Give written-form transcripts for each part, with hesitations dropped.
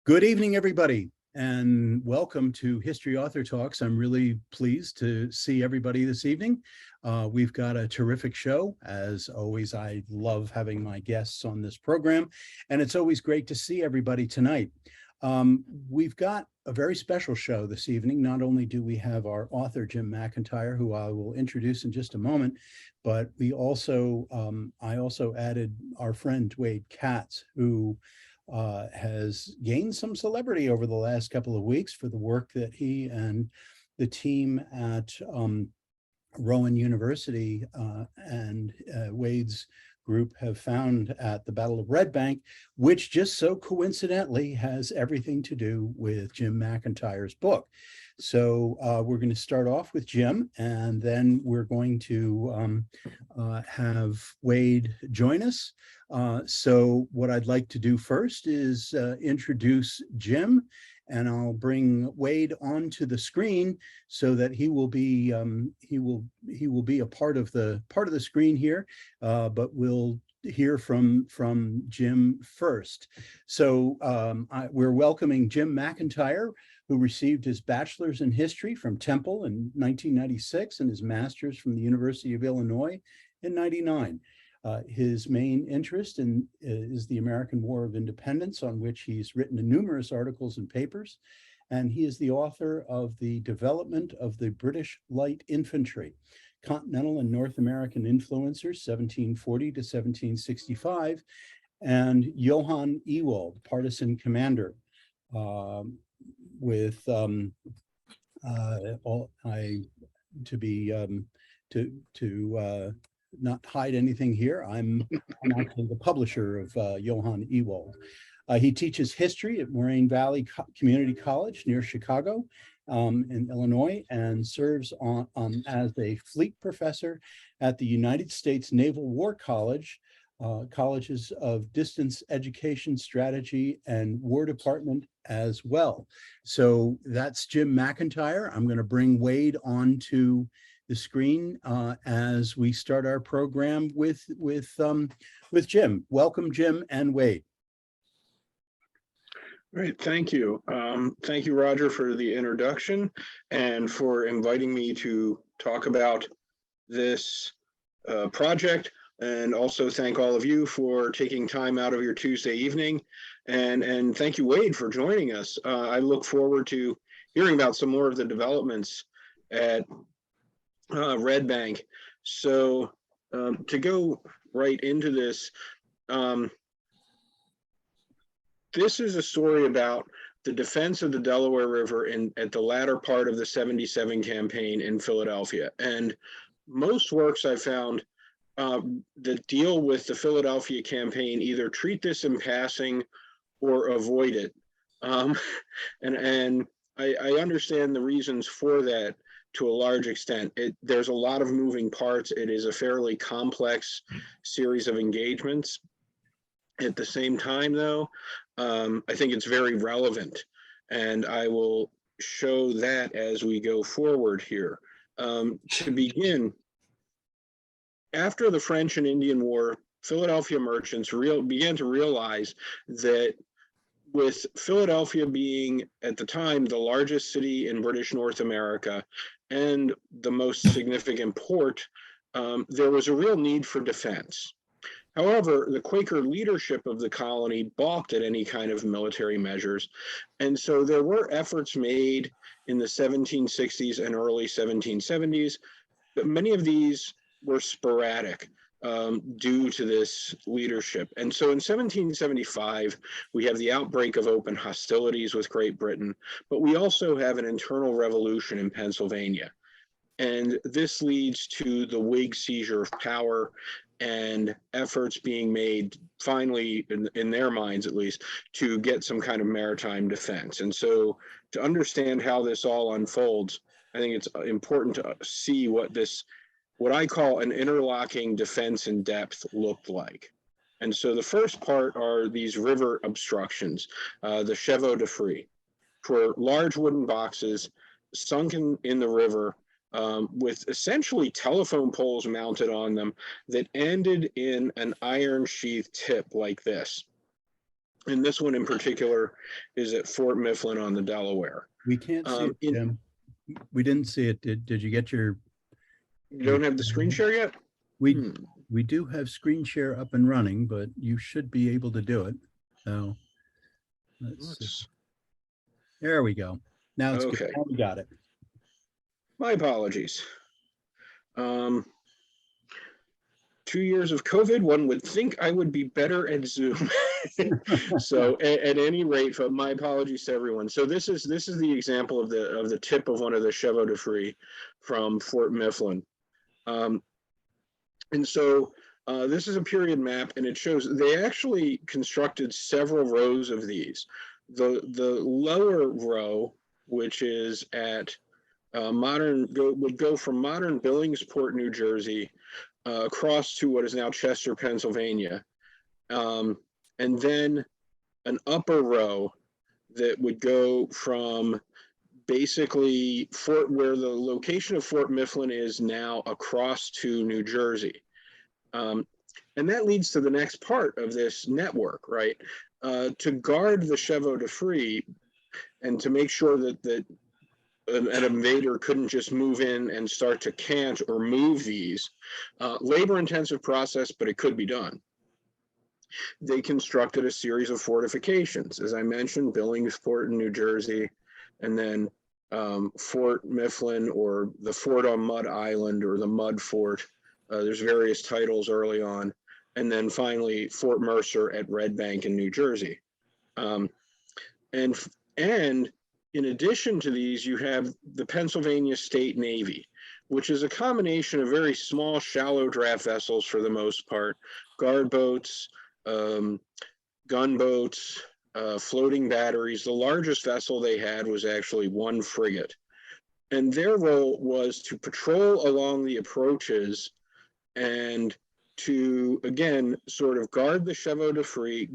Good evening, everybody, and welcome to History Author Talks. I'm really pleased to see everybody this evening. We've got a terrific show. As always, I love having my guests on this program, and it's always great to see everybody tonight. We've got a very special show this evening. Not only do we have our author, Jim McIntyre, who I will introduce in just a moment, but I also added our friend Wade Katz, who has gained some celebrity over the last couple of weeks for the work that he and the team at Rowan University and Wade's group have found at the Battle of Red Bank, which just so coincidentally has everything to do with Jim McIntyre's book. So we're going to start off with Jim, and then we're going to have Wade join us. So what I'd like to do first is introduce Jim, and I'll bring Wade onto the screen so that he will be a part of the screen here, but we'll hear from Jim first. So we're welcoming Jim McIntyre, who received his bachelor's in history from Temple in 1996 and his master's from the University of Illinois in 99. His main interest is the American War of Independence, on which he's written numerous articles and papers, and he is the author of The Development of the British Light Infantry, Continental and North American Influencers, 1740 to 1765, and Johann Ewald, Partisan Commander, not hide anything here, I'm actually the publisher of Johann Ewald. He teaches history at Moraine Valley Community College near Chicago in Illinois, and serves as a fleet professor at the United States Naval War College, Colleges of Distance Education Strategy and War Department as well. So that's Jim McIntyre. I'm going to bring Wade onto the screen as we start our program with Jim. Welcome, Jim and Wade. Great, thank you. Thank you, Roger, for the introduction and for inviting me to talk about this project. And also thank all of you for taking time out of your Tuesday evening. And thank you, Wade, for joining us. I look forward to hearing about some more of the developments at Red Bank. So to go right into this, this is a story about the defense of the Delaware River at the latter part of the 77 campaign in Philadelphia. And most works I found that deal with the Philadelphia campaign either treat this in passing or avoid it. And I understand the reasons for that to a large extent. There's a lot of moving parts. It is a fairly complex series of engagements. At the same time, though, I think it's very relevant, and I will show that as we go forward here. To begin, after the French and Indian War, Philadelphia merchants began to realize that with Philadelphia being, at the time, the largest city in British North America and the most significant port, there was a real need for defense. However, the Quaker leadership of the colony balked at any kind of military measures. And so there were efforts made in the 1760s and early 1770s, but many of these were sporadic due to this leadership. And so in 1775, we have the outbreak of open hostilities with Great Britain, but we also have an internal revolution in Pennsylvania. And this leads to the Whig seizure of power and efforts being made, finally, in their minds at least, to get some kind of maritime defense. And so to understand how this all unfolds, I think it's important to see what I call an interlocking defense in depth looked like. And so the first part are these river obstructions, the chevaux de frise, for large wooden boxes sunken in the river with essentially telephone poles mounted on them that ended in an iron sheath tip like this. And this one in particular is at Fort Mifflin on the Delaware. We can't see it, Jim. We didn't see it. Did you get You don't have the screen share yet? We do have screen share up and running, but you should be able to do it. So let's see. There we go. Now it's okay. Good. Now we got it. My apologies. 2 years of COVID, one would think I would be better at Zoom. So at any rate, my apologies to everyone. So this is the example of the tip of one of the chevaux de frise from Fort Mifflin. And so this is a period map, and it shows they actually constructed several rows of these. The lower row, which is at would go from modern Billingsport, New Jersey, across to what is now Chester, Pennsylvania, and then an upper row that would go from basically where the location of Fort Mifflin is now across to New Jersey. And that leads to the next part of this network, right? To guard the chevaux de frise and to make sure that an invader couldn't just move in and start to cant or move these. Labor-intensive process, but it could be done. They constructed a series of fortifications. As I mentioned, Billingsport in New Jersey, and then Fort Mifflin, or the Fort on Mud Island, or the Mud Fort. There's various titles early on. And then finally, Fort Mercer at Red Bank in New Jersey. And in addition to these, you have the Pennsylvania State Navy, which is a combination of very small, shallow draft vessels for the most part, guard boats, gunboats, floating batteries. The largest vessel they had was actually one frigate. And their role was to patrol along the approaches and to, again, sort of guard the chevaux de frise,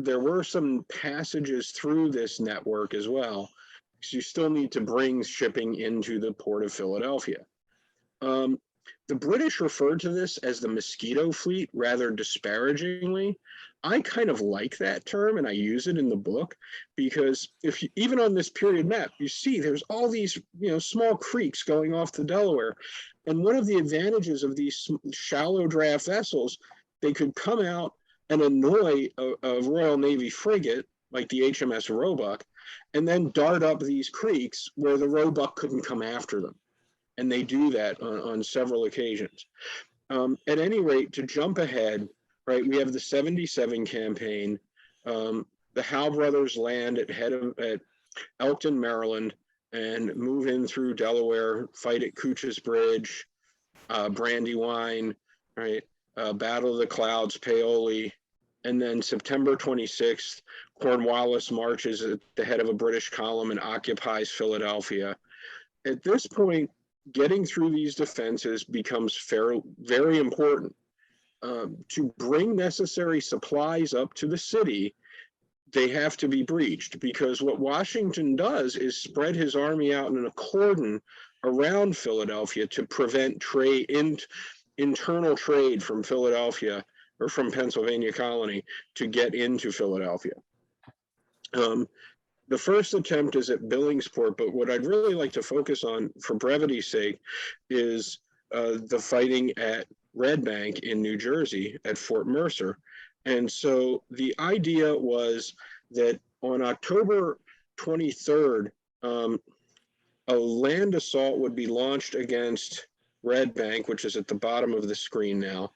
there were some passages through this network as well, because you still need to bring shipping into the port of Philadelphia. The British referred to this as the Mosquito Fleet rather disparagingly. I kind of like that term, and I use it in the book, because if you, even on this period map, you see there's all these small creeks going off the Delaware. And one of the advantages of these shallow draft vessels, they could come out and annoy a Royal Navy frigate like the HMS Roebuck, and then dart up these creeks where the Roebuck couldn't come after them. And they do that on several occasions. At any rate, to jump ahead, right, we have the 77 campaign. The Howe brothers land at Elkton, Maryland, and move in through Delaware, fight at Couch's Bridge, Brandywine, right, Battle of the Clouds, Paoli, and then September 26th, Cornwallis marches at the head of a British column and occupies Philadelphia. At this point, getting through these defenses becomes very important. To bring necessary supplies up to the city, they have to be breached, because what Washington does is spread his army out in a cordon around Philadelphia to prevent internal trade from Philadelphia or from Pennsylvania colony to get into Philadelphia. The first attempt is at Billingsport, but what I'd really like to focus on, for brevity's sake, is the fighting at Red Bank in New Jersey at Fort Mercer. And so the idea was that on October 23rd, a land assault would be launched against Red Bank, which is at the bottom of the screen now.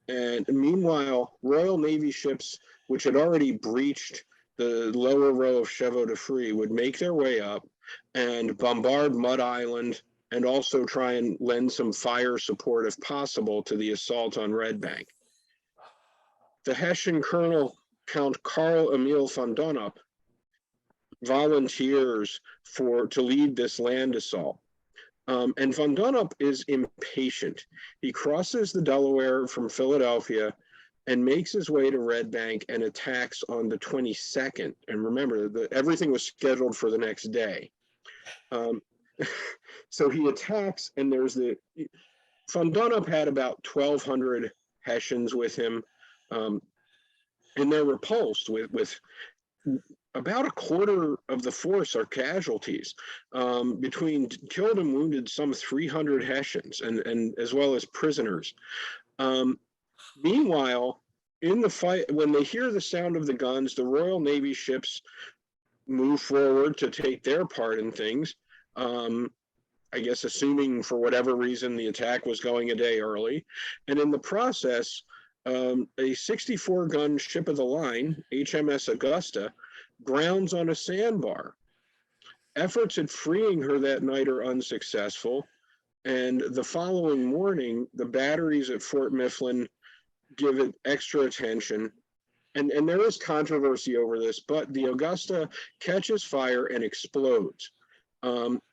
And meanwhile, Royal Navy ships, which had already breached the lower row of chevaux de frise, would make their way up and bombard Mud Island, and also try and lend some fire support, if possible, to the assault on Red Bank. The Hessian Colonel, Count Karl Emil von Donop, volunteers to lead this land assault. And von Donop is impatient. He crosses the Delaware from Philadelphia and makes his way to Red Bank and attacks on the 22nd. And remember, everything was scheduled for the next day. So he attacks, and von Donop had about 1,200 Hessians with him, and they're repulsed with about a quarter of the force are casualties, between killed and wounded, some 300 Hessians, and as well as prisoners. Meanwhile, in the fight, when they hear the sound of the guns, the Royal Navy ships move forward to take their part in things. I guess assuming for whatever reason the attack was going a day early. And in the process, a 64-gun ship of the line, HMS Augusta, grounds on a sandbar. Efforts at freeing her that night are unsuccessful. And the following morning, the batteries at Fort Mifflin give it extra attention. And there is controversy over this, but the Augusta catches fire and explodes.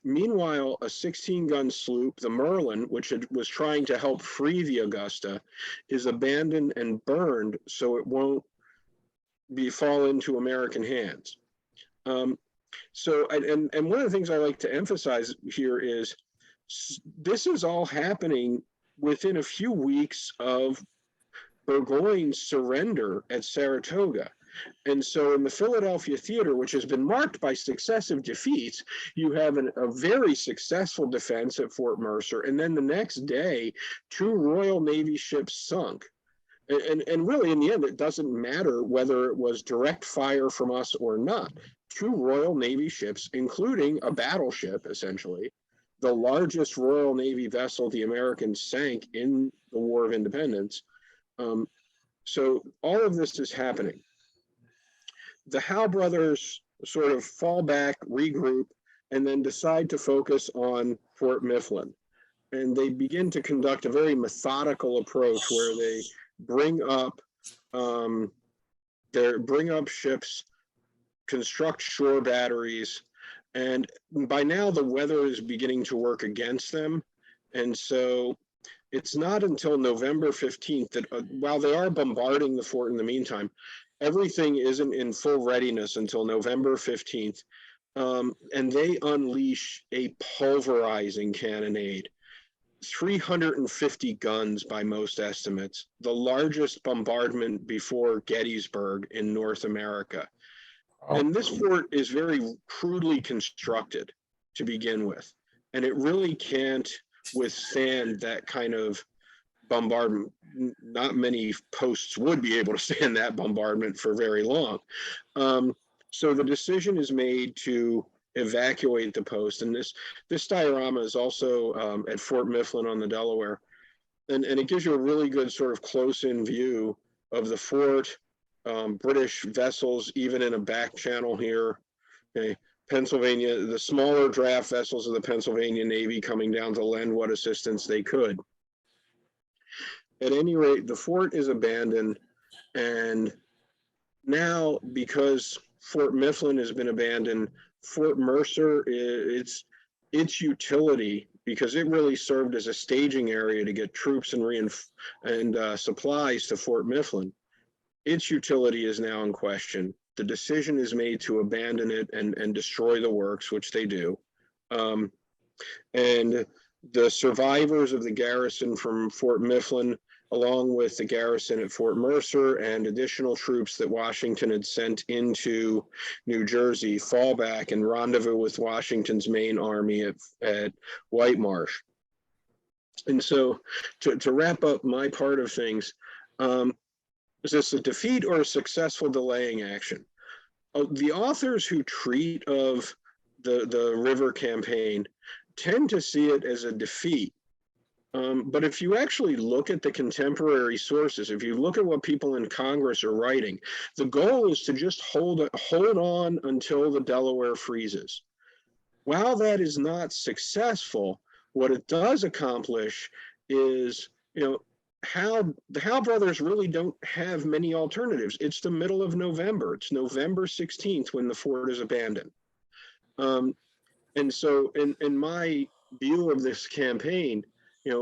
Meanwhile, a 16-gun sloop, the Merlin, which was trying to help free the Augusta, is abandoned and burned so it won't fall into American hands. And one of the things I like to emphasize here is this is all happening within a few weeks of Burgoyne's surrender at Saratoga. And so in the Philadelphia theater, which has been marked by successive defeats, you have a very successful defense at Fort Mercer. And then the next day, 2 Royal Navy ships sunk. And really, in the end, it doesn't matter whether it was direct fire from us or not. 2 Royal Navy ships, including a battleship, essentially, the largest Royal Navy vessel the Americans sank in the War of Independence. So all of this is happening. The Howe brothers sort of fall back, regroup, and then decide to focus on Fort Mifflin. And they begin to conduct a very methodical approach where they bring up ships, construct shore batteries, and by now the weather is beginning to work against them. And so it's not until November 15th that while they are bombarding the fort in the meantime, everything isn't in full readiness until November 15th. And they unleash a pulverizing cannonade. 350 guns by most estimates, the largest bombardment before Gettysburg in North America. And this fort is very crudely constructed to begin with, and it really can't withstand that kind of bombardment. Not many posts would be able to stand that bombardment for very long. So the decision is made to evacuate the post. And this diorama is also at Fort Mifflin on the Delaware. And it gives you a really good sort of close-in view of the fort, British vessels, even in a back channel here. Okay. Pennsylvania, the smaller draft vessels of the Pennsylvania Navy coming down to lend what assistance they could. At any rate, the fort is abandoned. And now, because Fort Mifflin has been abandoned, Fort Mercer, its utility, because it really served as a staging area to get troops and supplies to Fort Mifflin, its utility is now in question. The decision is made to abandon it and destroy the works, which they do. And the survivors of the garrison from Fort Mifflin, along with the garrison at Fort Mercer and additional troops that Washington had sent into New Jersey, fall back and rendezvous with Washington's main army at White Marsh. And so to wrap up my part of things, is this a defeat or a successful delaying action? The authors who treat of the River Campaign tend to see it as a defeat. But if you actually look at the contemporary sources, if you look at what people in Congress are writing, the goal is to just hold on until the Delaware freezes. While that is not successful, what it does accomplish is, the Howe brothers really don't have many alternatives. It's the middle of November. It's November 16th when the fort is abandoned. And so in my view of this campaign,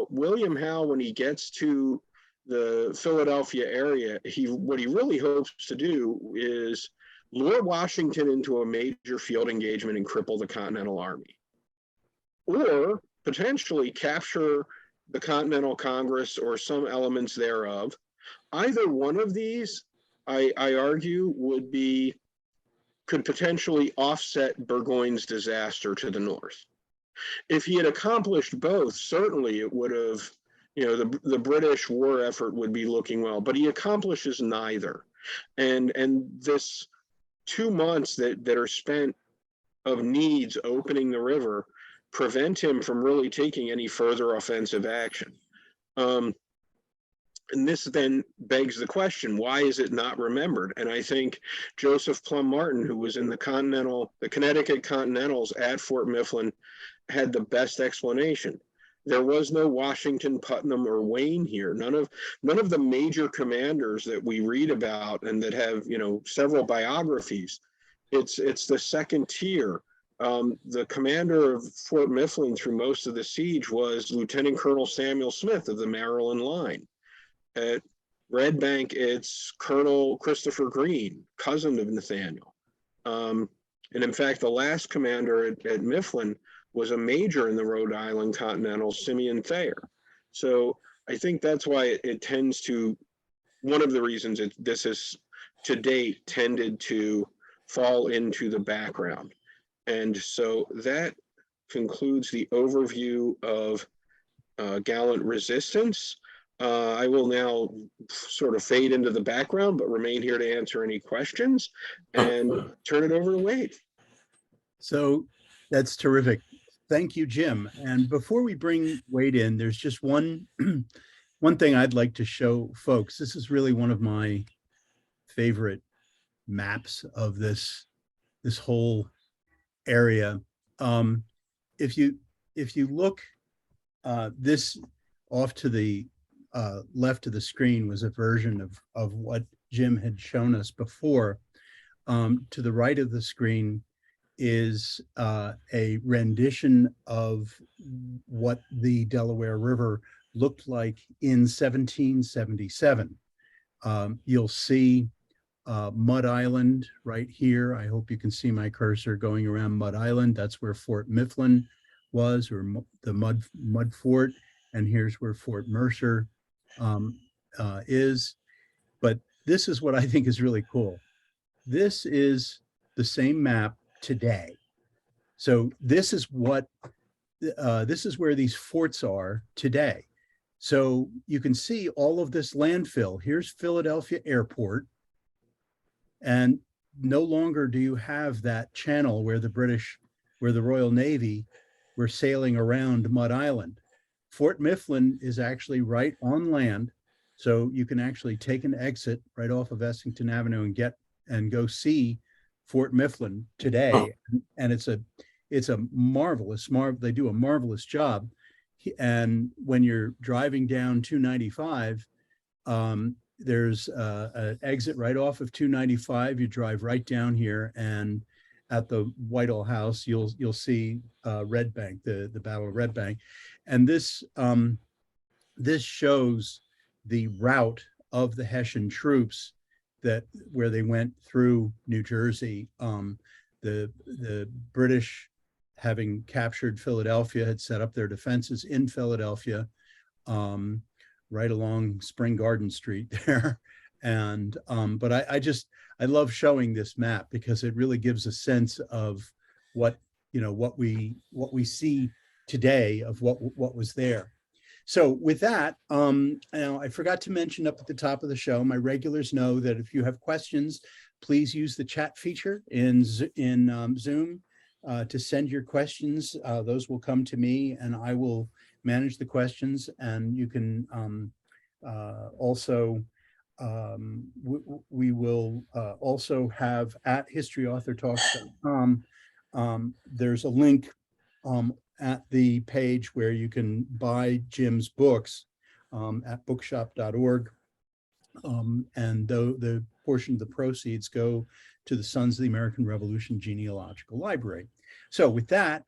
William Howe, when he gets to the Philadelphia area, what he really hopes to do is lure Washington into a major field engagement and cripple the Continental Army, or potentially capture the Continental Congress or some elements thereof. Either one of these, I argue, would be could potentially offset Burgoyne's disaster to the north. If he had accomplished both, certainly it would have, the British war effort would be looking well, but he accomplishes neither. And this 2 months that are spent of needs opening the river prevent him from really taking any further offensive action. And this then begs the question, why is it not remembered? And I think Joseph Plum Martin, who was in the Connecticut Continentals at Fort Mifflin, had the best explanation. There was no Washington, Putnam, or Wayne here. None of the major commanders that we read about and that have, several biographies. It's the second tier. The commander of Fort Mifflin through most of the siege was Lieutenant Colonel Samuel Smith of the Maryland Line. At Red Bank, it's Colonel Christopher Green, cousin of Nathaniel. And in fact, the last commander at Mifflin was a major in the Rhode Island Continental, Simeon Thayer. So I think that's why it tends to, one of the reasons this is to date tended to fall into the background. And so that concludes the overview of Gallant Resistance. I will now sort of fade into the background, but remain here to answer any questions and turn it over to Wade. So that's terrific. Thank you, Jim. And before we bring Wade in, there's just one thing I'd like to show folks. This is really one of my favorite maps of this whole area. If you look, this off to the left of the screen was a version of what Jim had shown us before. To the right of the screen is a rendition of what the Delaware River looked like in 1777. You'll see Mud Island right here. I hope you can see my cursor going around Mud Island. That's where Fort Mifflin was, or the Mud Fort. And here's where Fort Mercer is. But this is what I think is really cool. This is the same map today. So this is what this is where these forts are today. So you can see all of this landfill. Here's Philadelphia Airport. And no longer do you have that channel where the Royal Navy were sailing around Mud Island. Fort Mifflin is actually right on land. So you can actually take an exit right off of Essington Avenue and go see Fort Mifflin today. And it's a marvelous, they do a marvelous job. And when you're driving down 295, there's an exit right off of 295. You drive right down here, and at the Whitehall House, you'll see Red Bank, the Battle of Red Bank. And this shows the route of the Hessian troops where they went through New Jersey. The British, having captured Philadelphia, had set up their defenses in Philadelphia, right along Spring Garden Street there. And but I love showing this map because it really gives a sense of what we see today of what was there. So with that, now I forgot to mention up at the top of the show, my regulars know that if you have questions, please use the chat feature in Zoom to send your questions. Those will come to me, and I will manage the questions. And you can also, we will also have at historyauthortalks.com, there's a link at the page where you can buy Jim's books at bookshop.org. And the portion of the proceeds go to the Sons of the American Revolution Genealogical Library. So with that,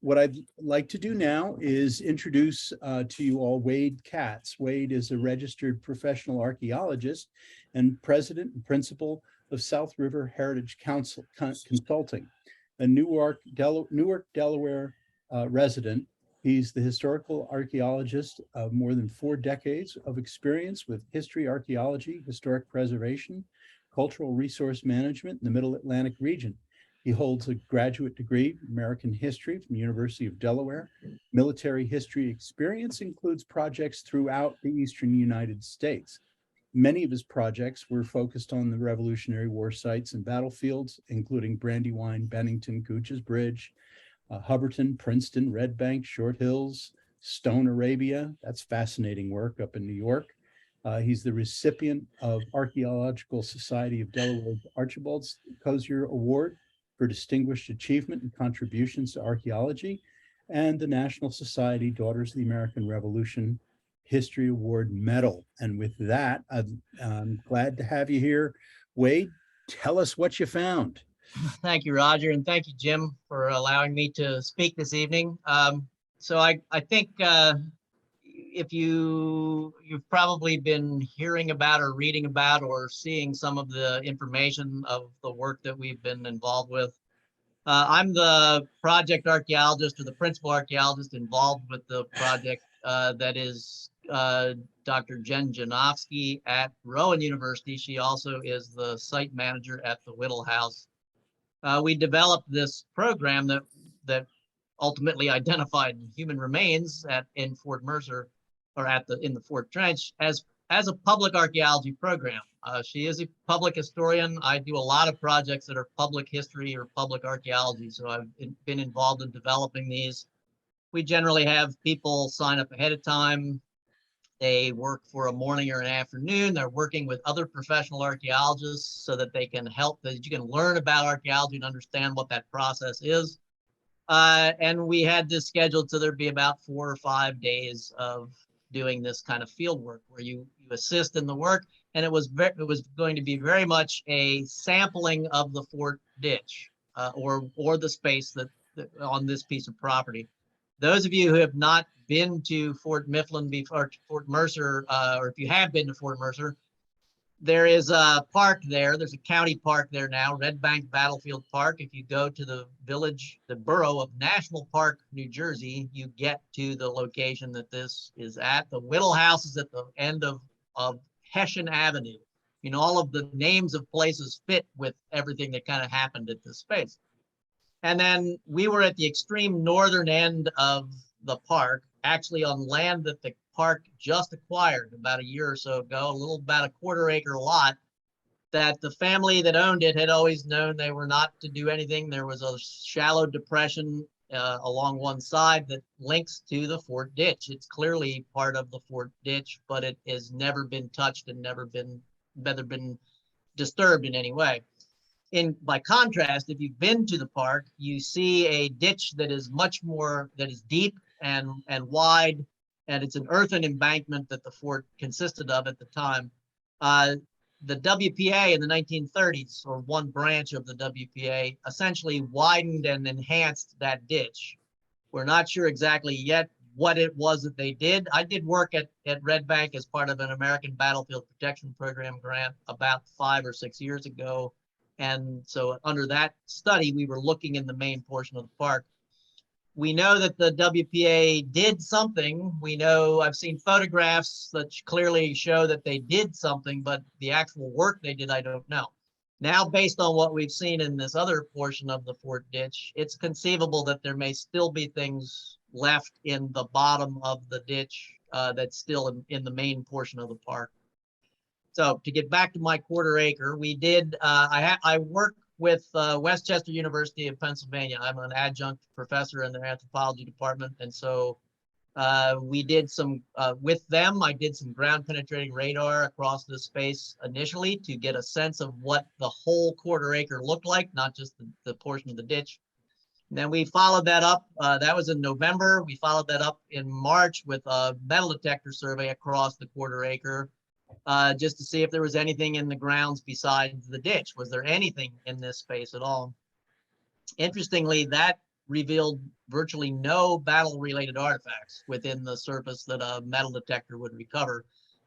what I'd like to do now is introduce to you all Wade Katz. Wade is a registered professional archaeologist and president and principal of South River Heritage Consulting, a Newark, Delaware resident. He's the historical archaeologist of more than 4 decades of experience with history, archaeology, historic preservation, cultural resource management in the Middle Atlantic region. He holds a graduate degree in American history from the University of Delaware. Military history experience includes projects throughout the Eastern United States. Many of his projects were focused on the Revolutionary War sites and battlefields, including Brandywine, Bennington, Gooch's Bridge, Hubbardton, Princeton, Red Bank, Short Hills, Stone Arabia. That's fascinating work up in New York. He's the recipient of Archaeological Society of Delaware's Archibald Cozier Award for Distinguished Achievement and Contributions to Archaeology, and the National Society Daughters of the American Revolution History Award Medal. And with that, I'm glad to have you here. Wade, tell us what you found. Thank you, Roger, and thank you, Jim, for allowing me to speak this evening. So I think if you've probably been hearing about or reading about or seeing some of the information of the work that we've been involved with. I'm the project archaeologist or the principal archaeologist involved with the project that is Dr. Jen Janofsky at Rowan University. She also is the site manager at the Whittle House. We developed this program that ultimately identified human remains in Fort Mercer, or in the Fort Trench, as a public archaeology program. She is a public historian. I do a lot of projects that are public history or public archaeology, so I've been involved in developing these. We generally have people sign up ahead of time. They work for a morning or an afternoon. They're working with other professional archaeologists so that they can help, that you can learn about archaeology and understand what that process is. And we had this scheduled so there'd be about 4 or 5 days of doing this kind of field work where you assist in the work. And it was going to be very much a sampling of the Fort Ditch or the space that on this piece of property. Those of you who have not been to Fort Mifflin before, Fort Mercer, or if you have been to Fort Mercer, there is a park there. There's a county park there now, Red Bank Battlefield Park. If you go to the borough of National Park, New Jersey, you get to the location that this is at. The Whittle House is at the end of Hessian Avenue. You know, all of the names of places fit with everything that kind of happened at this space. And then we were at the extreme northern end of the park, actually on land that the park just acquired about a year or so ago, about a 1/4 acre lot that the family that owned it had always known they were not to do anything. There was a shallow depression along one side that links to the Fort Ditch. It's clearly part of the Fort Ditch, but it has never been touched and never been disturbed in any way. By contrast, if you've been to the park, you see a ditch that is deep and wide, and it's an earthen embankment that the fort consisted of at the time. The WPA in the 1930s, or one branch of the WPA, essentially widened and enhanced that ditch. We're not sure exactly yet what it was that they did. I did work at Red Bank as part of an American Battlefield Protection Program grant about 5 or 6 years ago. And so under that study, we were looking in the main portion of the park. We know that the WPA did something. We know, I've seen photographs that clearly show that they did something, but the actual work they did, I don't know. Now, based on what we've seen in this other portion of the Fort Ditch, it's conceivable that there may still be things left in the bottom of the ditch that's still in the main portion of the park. So to get back to my 1/4 acre, we did, I work with Westchester University of Pennsylvania. I'm an adjunct professor in their anthropology department. And so we did with them, I did some ground penetrating radar across this space initially to get a sense of what the whole 1/4 acre looked like, not just the portion of the ditch. And then we followed that up, that was in November. We followed that up in March with a metal detector survey across the 1/4 acre. Just to see if there was anything in the grounds besides the ditch. Was there anything in this space at all? Interestingly, that revealed virtually no battle-related artifacts within the surface that a metal detector would recover.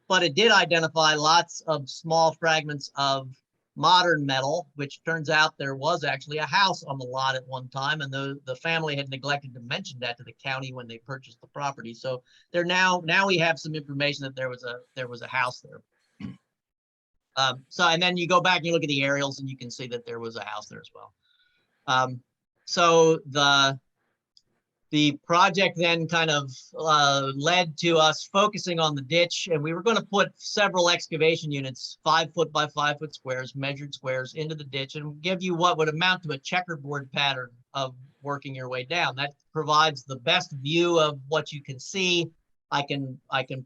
But it did identify lots of small fragments of modern metal, which turns out there was actually a house on the lot at one time, and the family had neglected to mention that to the county when they purchased the property. So now we have some information that there was a house there. So, and then you go back and you look at the aerials and you can see that there was a house there as well. So the project then kind of led to us focusing on the ditch, and we were going to put several excavation units, 5 foot by 5 foot squares, measured squares, into the ditch and give you what would amount to a checkerboard pattern of working your way down. That provides the best view of what you can see. I can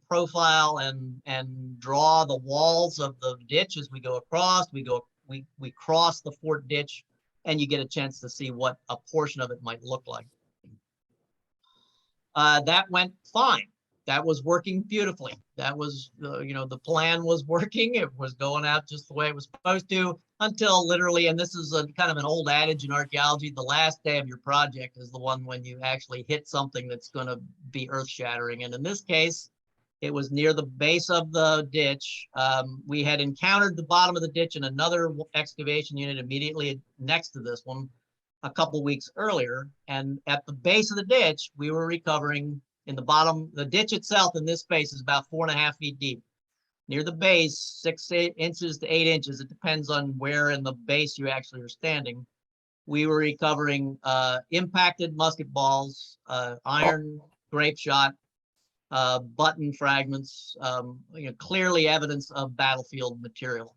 profile and draw the walls of the ditch as we go across. We cross the fort ditch, and you get a chance to see what a portion of it might look like. That went fine. That was working beautifully. That was, the plan was working. It was going out just the way it was supposed to, until literally, and this is a kind of an old adage in archaeology, the last day of your project is the one when you actually hit something that's going to be earth shattering. And in this case, it was near the base of the ditch. We had encountered the bottom of the ditch in another excavation unit immediately next to this one a couple weeks earlier, and at the base of the ditch, we were recovering in the bottom. The ditch itself in this space is about 4.5 feet deep. Near the base, 6 inches to 8 inches, it depends on where in the base you actually are standing. We were recovering impacted musket balls, iron grape shot, button fragments, clearly evidence of battlefield material.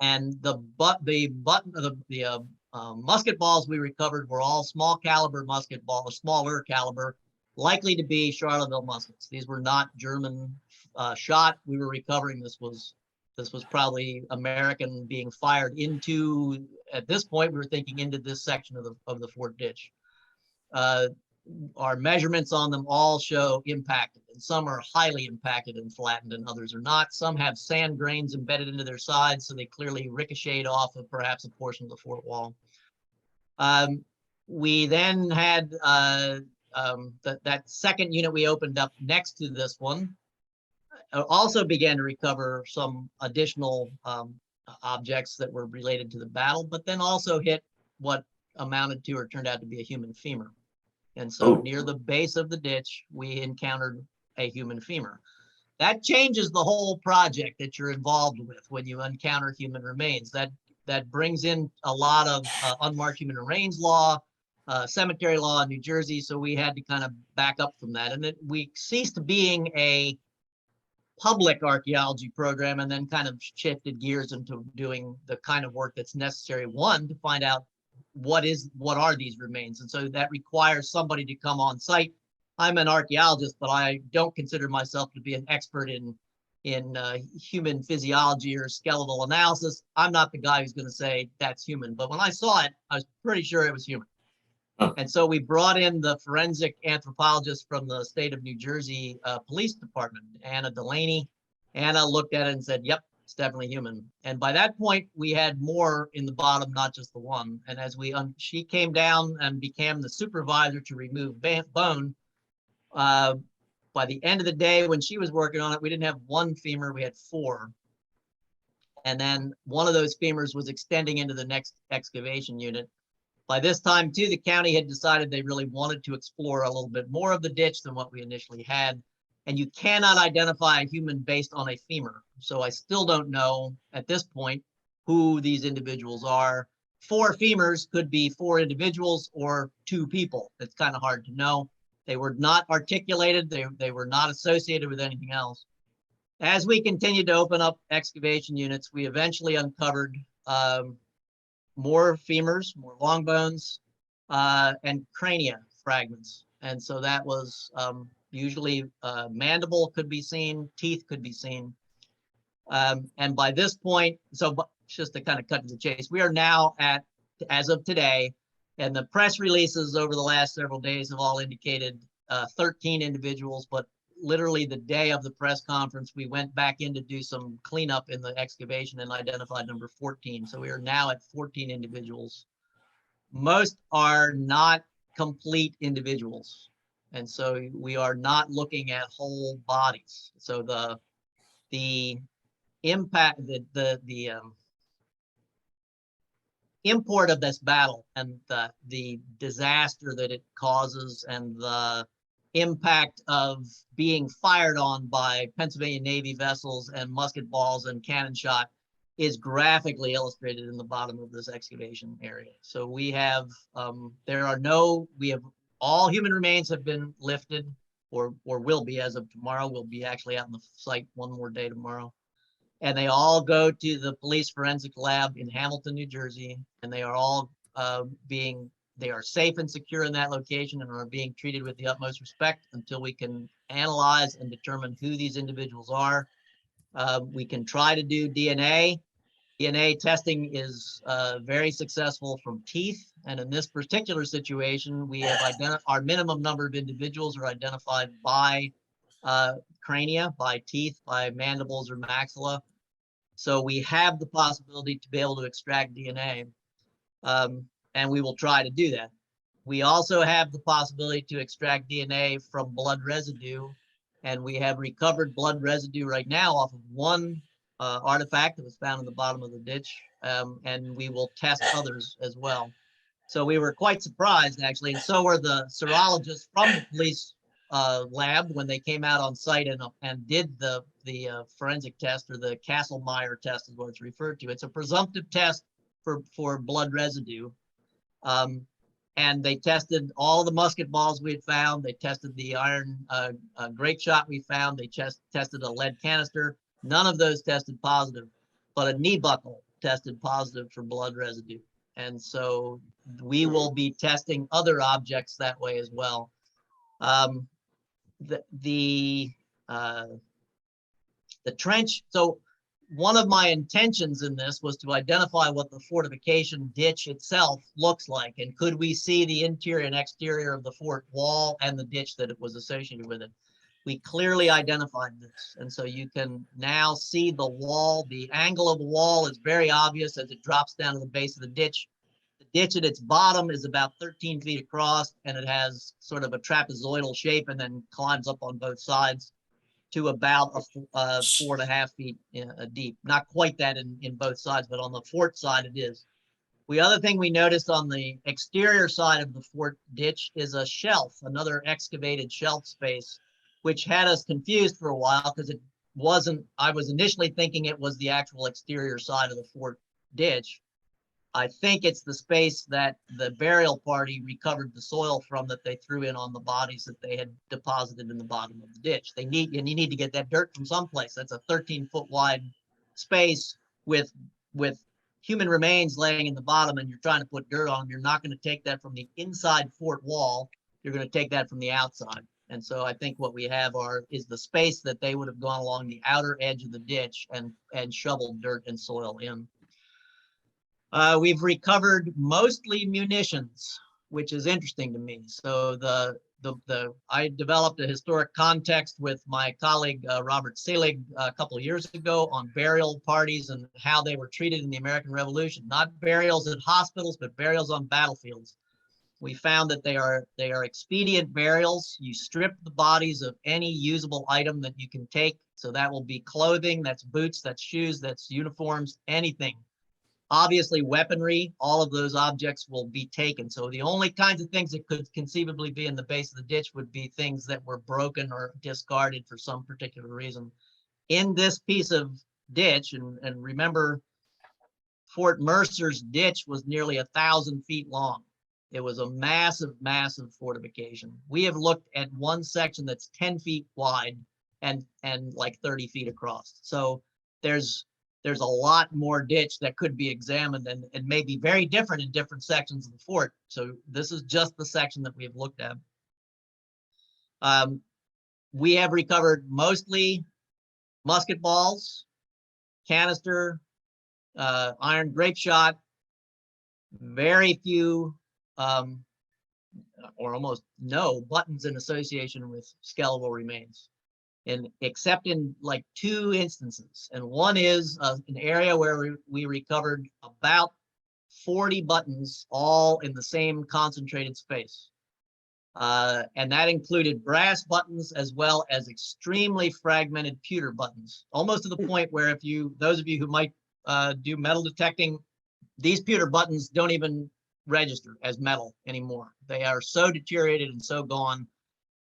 And the musket balls we recovered were all small caliber musket balls, smaller caliber, likely to be Charleville muskets. These were not German shot. We were recovering. This was probably American being fired into. At this point, we were thinking into this section of the fort ditch. Our measurements on them all show impacted, and some are highly impacted and flattened, and others are not. Some have sand grains embedded into their sides, so they clearly ricocheted off of perhaps a portion of the fort wall. We then had that second unit we opened up next to this one also began to recover some additional objects that were related to the battle, but then also hit what amounted to or turned out to be a human femur. And so near the base of the ditch, we encountered a human femur. That changes the whole project that you're involved with when you encounter human remains. That brings in a lot of unmarked human remains law, cemetery law in New Jersey. So we had to kind of back up from that. And then we ceased being a public archaeology program and then kind of shifted gears into doing the kind of work that's necessary, one, to find out what are these remains. And so that requires somebody to come on site. I'm an archaeologist, but I don't consider myself to be an expert in human physiology or skeletal analysis. I'm not the guy who's going to say that's human, but when I saw it, I was pretty sure it was human. And so we brought in the forensic anthropologist from the state of New Jersey Police Department, Anna Delaney. Anna looked at it and said, yep, it's definitely human. And by that point, we had more in the bottom, not just the one. And as she came down and became the supervisor to remove bone, by the end of the day, when she was working on it, we didn't have 1 femur, we had 4. And then one of those femurs was extending into the next excavation unit. By this time, too, the county had decided they really wanted to explore a little bit more of the ditch than what we initially had. And you cannot identify a human based on a femur. So I still don't know at this point who these individuals are. 4 femurs could be 4 individuals or 2 people. It's kind of hard to know. They were not articulated. They were not associated with anything else. As we continued to open up excavation units, we eventually uncovered more femurs, more long bones, and crania fragments. And so that was usually mandible could be seen, teeth could be seen. And by this point, so just to kind of cut to the chase, we are now at, as of today, and the press releases over the last several days have all indicated 13 individuals, but literally the day of the press conference, we went back in to do some cleanup in the excavation and identified number 14. So we are now at 14 individuals. Most are not complete individuals. And so we are not looking at whole bodies. So the impact, the import of this battle and the disaster that it causes and the impact of being fired on by Pennsylvania Navy vessels and musket balls and cannon shot is graphically illustrated in the bottom of this excavation area. So we have, all human remains have been lifted, or will be as of tomorrow. We'll be actually out in the site one more day tomorrow. And they all go to the police forensic lab in Hamilton, New Jersey, and they are all they are safe and secure in that location and are being treated with the utmost respect until we can analyze and determine who these individuals are. We can try to do DNA. DNA testing is very successful from teeth. And in this particular situation, we have our minimum number of individuals are identified by crania, by teeth, by mandibles or maxilla. So we have the possibility to be able to extract DNA. And we will try to do that. We also have the possibility to extract DNA from blood residue, and we have recovered blood residue right now off of one artifact that was found in the bottom of the ditch, and we will test others as well. So we were quite surprised, actually, and so were the serologists from the police lab when they came out on site and did the forensic test, or the Kasselmeyer test is what it's referred to. It's a presumptive test for blood residue. And they tested all the musket balls we had found. They tested the iron grape shot we found. They tested a lead canister. None of those tested positive, but a knee buckle tested positive for blood residue. And so we will be testing other objects that way as well. The trench, so one of my intentions in this was to identify what the fortification ditch itself looks like, and could we see the interior and exterior of the fort wall and the ditch that it was associated with it. We clearly identified this, and so you can now see the wall. The angle of the wall is very obvious as it drops down to the base of the ditch. The ditch at its bottom is about 13 feet across, and it has sort of a trapezoidal shape and then climbs up on both sides to about 4.5 feet deep. Not quite that in both sides, but on the fort side it is. The other thing we noticed on the exterior side of the fort ditch is a shelf, another excavated shelf space, which had us confused for a while because it wasn't, I was initially thinking it was the actual exterior side of the fort ditch. I think it's the space that the burial party recovered the soil from that they threw in on the bodies that they had deposited in the bottom of the ditch. And you need to get that dirt from someplace. That's a 13-foot wide space with human remains laying in the bottom, and you're trying to put dirt on them. You're not going to take that from the inside fort wall. You're going to take that from the outside. And so I think what we have is the space that they would have gone along the outer edge of the ditch and shoveled dirt and soil in. We've recovered mostly munitions, which is interesting to me. So I developed a historic context with my colleague Robert Selig a couple of years ago on burial parties and how they were treated in the American Revolution. Not burials at hospitals, but burials on battlefields. We found that they are expedient burials. You strip the bodies of any usable item that you can take. So that will be clothing, that's boots, that's shoes, that's uniforms, anything. Obviously, weaponry, all of those objects will be taken. So the only kinds of things that could conceivably be in the base of the ditch would be things that were broken or discarded for some particular reason. In this piece of ditch, and remember, Fort Mercer's ditch was nearly 1,000 feet long. It was a massive, massive fortification. We have looked at one section that's 10 feet wide and like 30 feet across. So there's a lot more ditch that could be examined and may be very different in different sections of the fort. So this is just the section that we've looked at. We have recovered mostly musket balls, canister, iron grape shot, very few or almost no buttons in association with skeletal remains. And except in like 2 instances. And one is an area where we recovered about 40 buttons all in the same concentrated space. And that included brass buttons as well as extremely fragmented pewter buttons, almost to the point where those of you who might do metal detecting, these pewter buttons don't even register as metal anymore. They are so deteriorated and so gone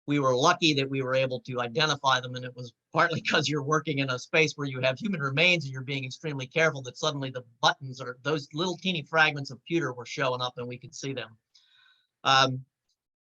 we were lucky that we were able to identify them, and it was partly because you're working in a space where you have human remains and you're being extremely careful that suddenly the buttons or those little teeny fragments of pewter were showing up and we could see them.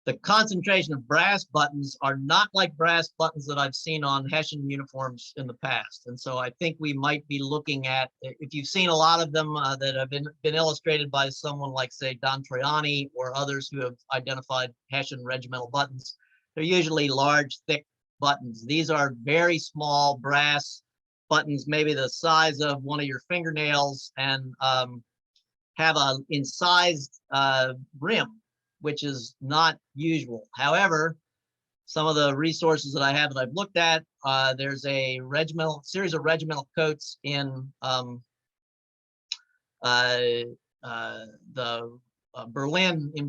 The concentration of brass buttons are not like brass buttons that I've seen on Hessian uniforms in the past. And so I think we might be looking at, if you've seen a lot of them that have been illustrated by someone like, say, Don Troiani or others who have identified Hessian regimental buttons, they're usually large, thick buttons. These are very small brass buttons, maybe the size of one of your fingernails, and have a incised rim, which is not usual. However, some of the resources that I have that I've looked at, there's a series of regimental coats in Berlin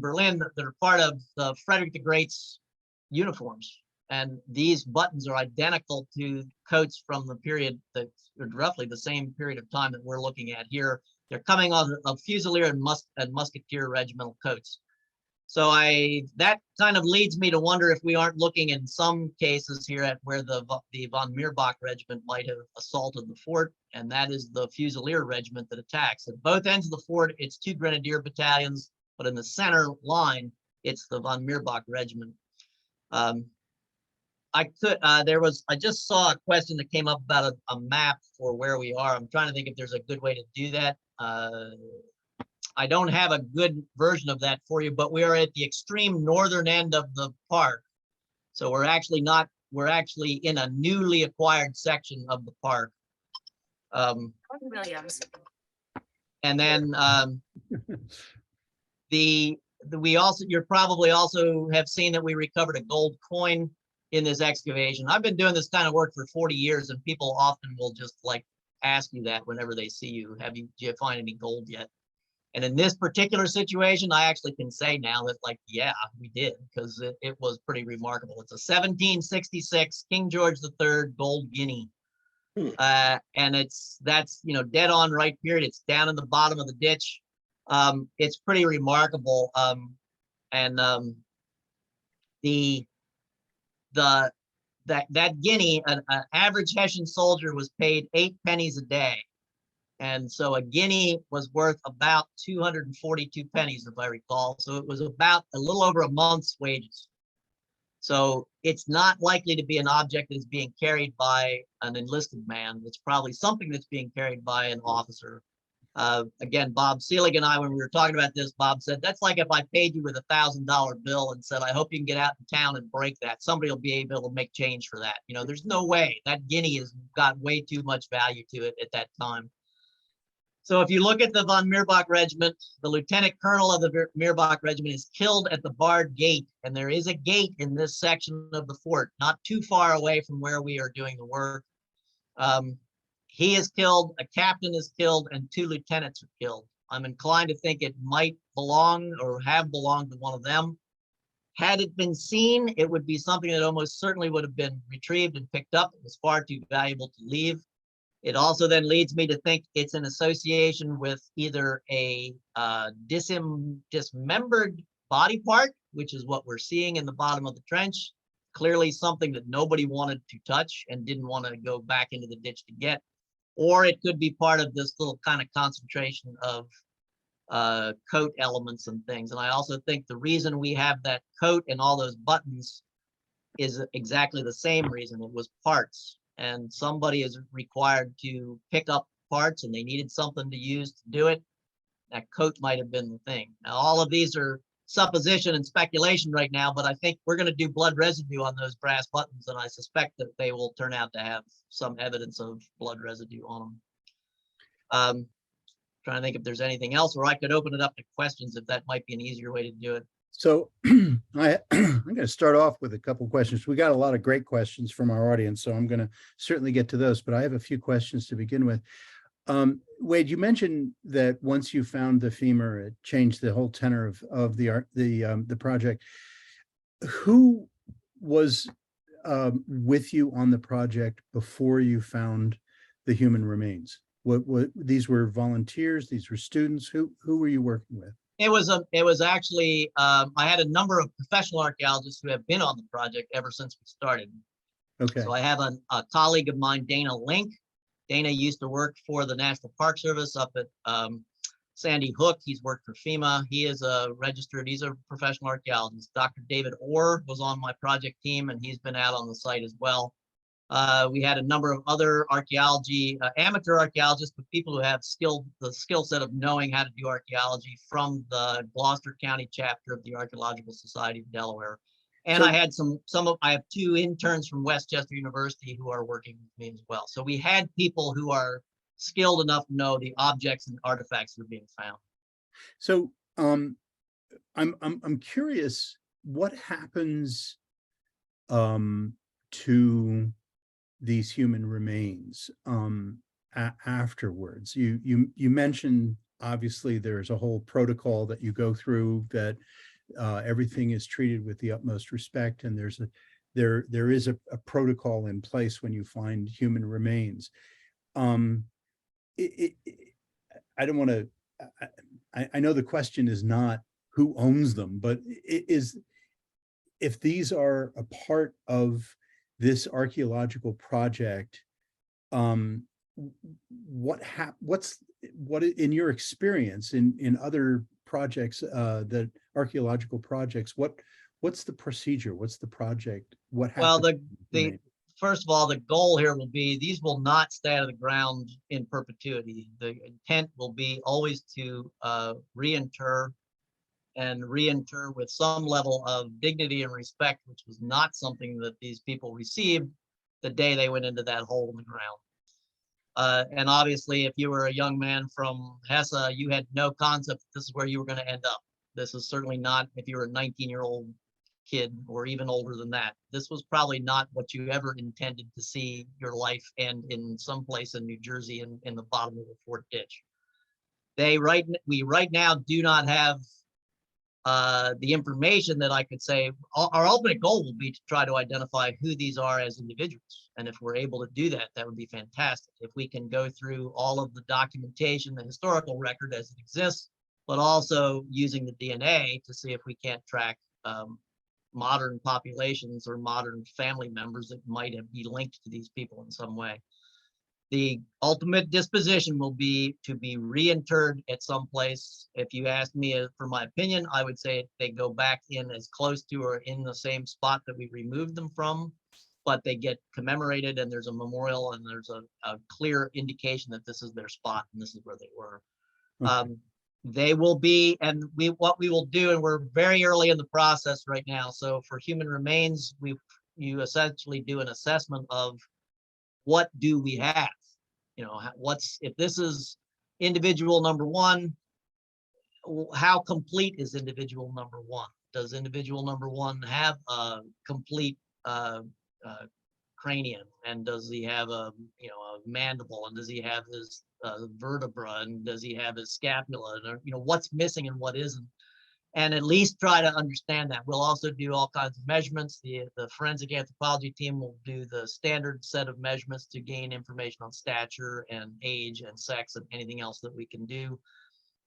that are part of the Frederick the Great's uniforms. And these buttons are identical to coats from the period that roughly the same period of time that we're looking at here. They're coming on of Fusilier and Musketeer regimental coats. So that kind of leads me to wonder if we aren't looking in some cases here at where the von Mirbach regiment might have assaulted the fort, and that is the Fusilier regiment that attacks. At both ends of the fort, it's 2 grenadier battalions, but in the center line, it's the von Mirbach regiment. I just saw a question that came up about a map for where we are. I'm trying to think if there's a good way to do that. I don't have a good version of that for you, but we are at the extreme northern end of the park. So we're actually in a newly acquired section of the park. Williams. And then you probably also have seen that we recovered a gold coin in this excavation. I've been doing this kind of work for 40 years, and people often will just like ask you that whenever they see you. Do you find any gold yet? And in this particular situation, I actually can say now that, like, yeah, we did, because it was pretty remarkable. It's a 1766 King George III gold guinea. And that's dead on right period. It's down in the bottom of the ditch. It's pretty remarkable. That guinea, an average Hessian soldier was paid 8 pennies a day. And so a guinea was worth about 242 pennies, if I recall. So it was about a little over a month's wages. So it's not likely to be an object that's being carried by an enlisted man. It's probably something that's being carried by an officer. Again, Bob Seelig and I, when we were talking about this, Bob said, that's like if I paid you with $1,000 bill and said, I hope you can get out in town and break that. Somebody will be able to make change for that. There's no way. That guinea has got way too much value to it at that time. So if you look at the von Mirbach regiment, the lieutenant colonel of the Mirbach regiment is killed at the barred gate. And there is a gate in this section of the fort, not too far away from where we are doing the work. He is killed, a captain is killed, and 2 lieutenants are killed. I'm inclined to think it might belong or have belonged to one of them. Had it been seen, it would be something that almost certainly would have been retrieved and picked up. It was far too valuable to leave. It also then leads me to think it's in association with either a dismembered body part, which is what we're seeing in the bottom of the trench, clearly something that nobody wanted to touch and didn't want to go back into the ditch to get, or it could be part of this little kind of concentration of coat elements and things. And I also think the reason we have that coat and all those buttons is exactly the same reason. It was parts. And somebody is required to pick up parts and they needed something to use to do it. That coat might have been the thing. Now, all of these are supposition and speculation right now, but I think we're going to do blood residue on those brass buttons, and I suspect that they will turn out to have some evidence of blood residue on them. Trying to think if there's anything else, or I could open it up to questions if that might be an easier way to do it. So I'm going to start off with a couple of questions. We got a lot of great questions from our audience, so I'm going to certainly get to those, but I have a few questions to begin with. Wade, you mentioned that once you found the femur, it changed the whole tenor of the project. Who was with you on the project before you found the human remains? What these were volunteers? These were students? Who were you working with? It was actually, I had a number of professional archaeologists who have been on the project ever since we started. Okay. So I have a colleague of mine, Dana Link. Dana used to work for the National Park Service up at Sandy Hook. He's worked for FEMA. He's a professional archaeologist. Dr. David Orr was on my project team, and he's been out on the site as well. We had a number of other amateur archaeologists, but people who have the skill set of knowing how to do archaeology from the Gloucester County chapter of the Archaeological Society of Delaware. And So- I had I have 2 interns from Westchester University who are working with me as well. So we had people who are skilled enough to know the objects and artifacts that are being found. So I'm curious what happens to these human remains afterwards. You mentioned obviously there's a whole protocol that you go through, that everything is treated with the utmost respect, and there is a protocol in place when you find human remains. I don't want to. I know the question is not who owns them, but if these are a part of this archaeological project, what in your experience in other projects, that archaeological projects, what's the procedure? What's the project? What happens? Well, first of all, the goal here will be these will not stay out of the ground in perpetuity. The intent will be always to reinter with some level of dignity and respect, which was not something that these people received the day they went into that hole in the ground. And obviously, if you were a young man from Hesse, you had no concept that this is where you were going to end up. This is certainly not if you were a 19-year-old kid or even older than that. This was probably not what you ever intended to see your life end in some place in New Jersey in the bottom of the Fort ditch. We right now do not have the information that I could say. Our ultimate goal will be to try to identify who these are as individuals. And if we're able to do that, that would be fantastic. If we can go through all of the documentation, the historical record as it exists, but also using the DNA to see if we can't track modern populations or modern family members that might be linked to these people in some way. The ultimate disposition will be to be reinterred at some place. If you ask me for my opinion, I would say they go back in as close to or in the same spot that we removed them from, but they get commemorated and there's a memorial and there's a clear indication that this is their spot and this is where they were. Okay. They will be, and what we will do, and we're very early in the process right now. So for human remains, you essentially do an assessment of what do we have? You know, if this is individual number 1, how complete is individual number 1? Does individual number 1 have a complete cranium, and does he have a mandible, and does he have his vertebra, and does he have his scapula, and what's missing and what isn't, and at least try to understand that. We'll also do all kinds of measurements. The forensic anthropology team will do the standard set of measurements to gain information on stature and age and sex and anything else that we can do.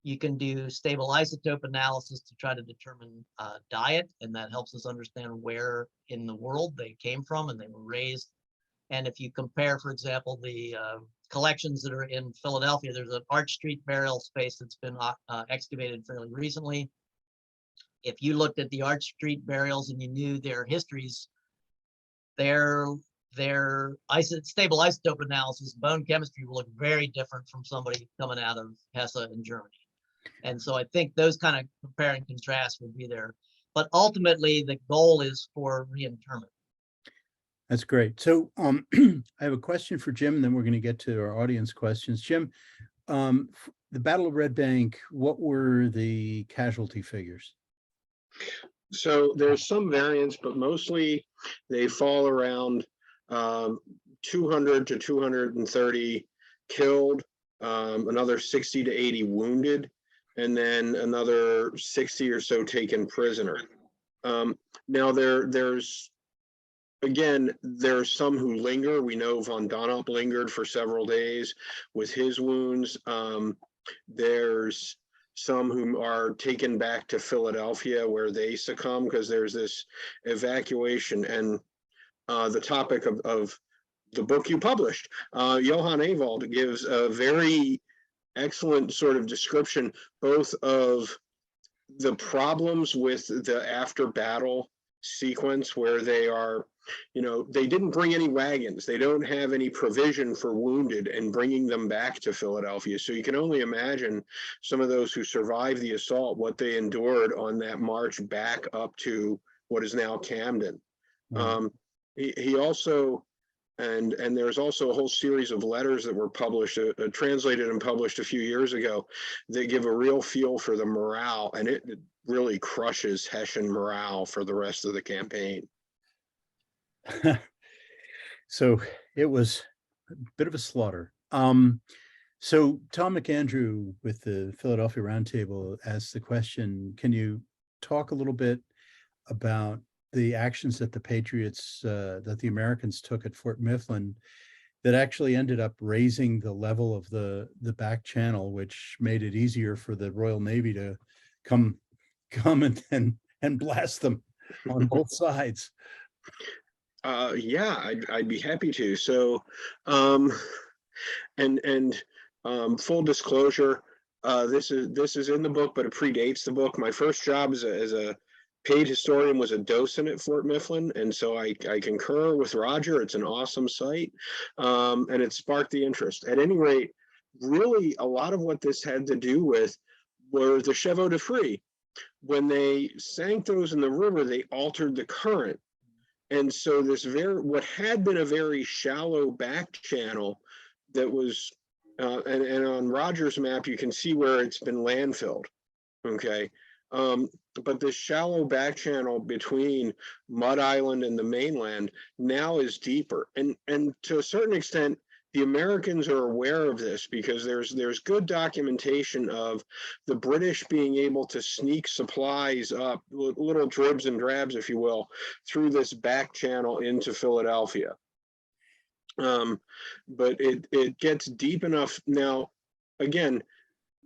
You can do stable isotope analysis to try to determine diet, and that helps us understand where in the world they came from and they were raised. And if you compare, for example, the collections that are in Philadelphia, there's an Arch Street burial space that's been excavated fairly recently. If you looked at the Arch Street burials and you knew their histories, their stable isotope analysis, bone chemistry will look very different from somebody coming out of Hesse in Germany. And so I think those kind of compare and contrast would be there. But ultimately, the goal is for reinterment. That's great. So I have a question for Jim, and then we're going to get to our audience questions. Jim, the Battle of Red Bank, what were the casualty figures? So there's some variance, but mostly they fall around 200 to 230 killed, another 60 to 80 wounded, and then another 60 or so taken prisoner. Now there's some who linger. We know von Donop lingered for several days with his wounds. There's some who are taken back to Philadelphia where they succumb because there's this evacuation. And the topic of the book you published, Johan Ewald gives a very excellent sort of description both of the problems with the after battle sequence where they are, they didn't bring any wagons. They don't have any provision for wounded and bringing them back to Philadelphia. So you can only imagine some of those who survived the assault, what they endured on that march back up to what is now Camden. Right. He also, and there's also a whole series of letters that were published, translated and published a few years ago, that give a real feel for the morale, and it really crushes Hessian morale for the rest of the campaign. So it was a bit of a slaughter. So Tom McAndrew with the Philadelphia Roundtable asked the question, can you talk a little bit about the actions that the Patriots, that the Americans took at Fort Mifflin that actually ended up raising the level of the back channel, which made it easier for the Royal Navy to come and blast them on both sides? Yeah, I'd be happy to. So, full disclosure, this is in the book, but it predates the book. My first job as a paid historian was a docent at Fort Mifflin, and so I concur with Roger. It's an awesome site, and it sparked the interest. At any rate, really, a lot of what this had to do with were the chevaux de frise. When they sank those in the river, they altered the current. And so this what had been a very shallow back channel that was, and on Roger's map, you can see where it's been landfilled, okay? But this shallow back channel between Mud Island and the mainland now is deeper. And to a certain extent, the Americans are aware of this because there's good documentation of the British being able to sneak supplies up, little dribs and drabs, if you will, through this back channel into Philadelphia. But it gets deep enough. Now, again,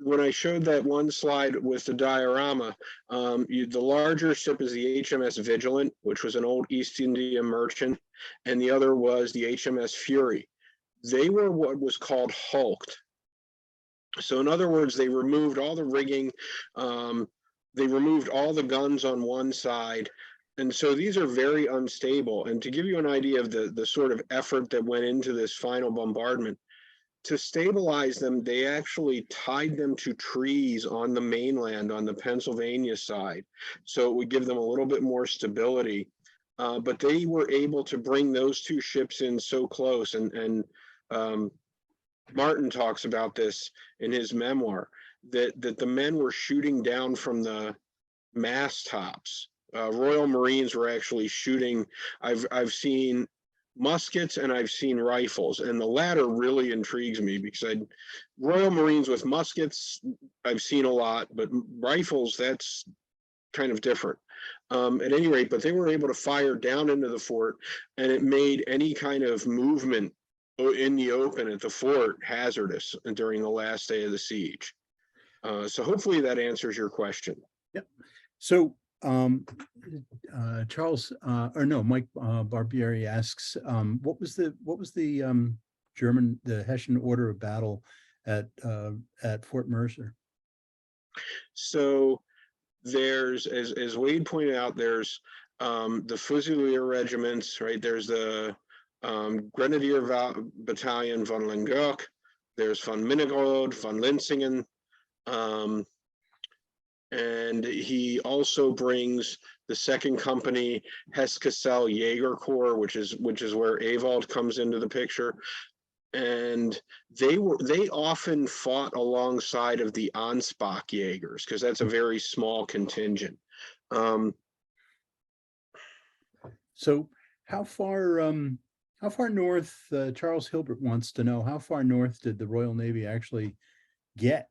when I showed that one slide with the diorama, the larger ship is the HMS Vigilant, which was an old East India merchant, and the other was the HMS Fury. They were what was called hulked. So in other words, they removed all the rigging, they removed all the guns on one side. And so these are very unstable. And to give you an idea of the sort of effort that went into this final bombardment, to stabilize them, they actually tied them to trees on the mainland on the Pennsylvania side. So it would give them a little bit more stability. But they were able to bring those two ships in so close. And Martin talks about this in his memoir, that the men were shooting down from the mast tops. Royal Marines were actually shooting. I've seen muskets and I've seen rifles, and the latter really intrigues me because Royal Marines with muskets I've seen a lot, but rifles, that's kind of different. At any rate, but they were able to fire down into the fort, and it made any kind of movement in the open at the fort hazardous during the last day of the siege. So hopefully that answers your question. Yep. So Charles, or no, Mike Barbieri asks, what was the German, the Hessian order of battle at Fort Mercer? So there's, as Wade pointed out, there's the Fusilier regiments, right? There's the Grenadier Battalion von Langeoog, there's von Minnegrode, von Linsingen, and he also brings the second company Hesse-Cassel Jaeger Corps, which is where Ewald comes into the picture. And they often fought alongside of the Ansbach Jaegers because that's a very small contingent. So how far north, Charles Hilbert wants to know, how far north did the Royal Navy actually get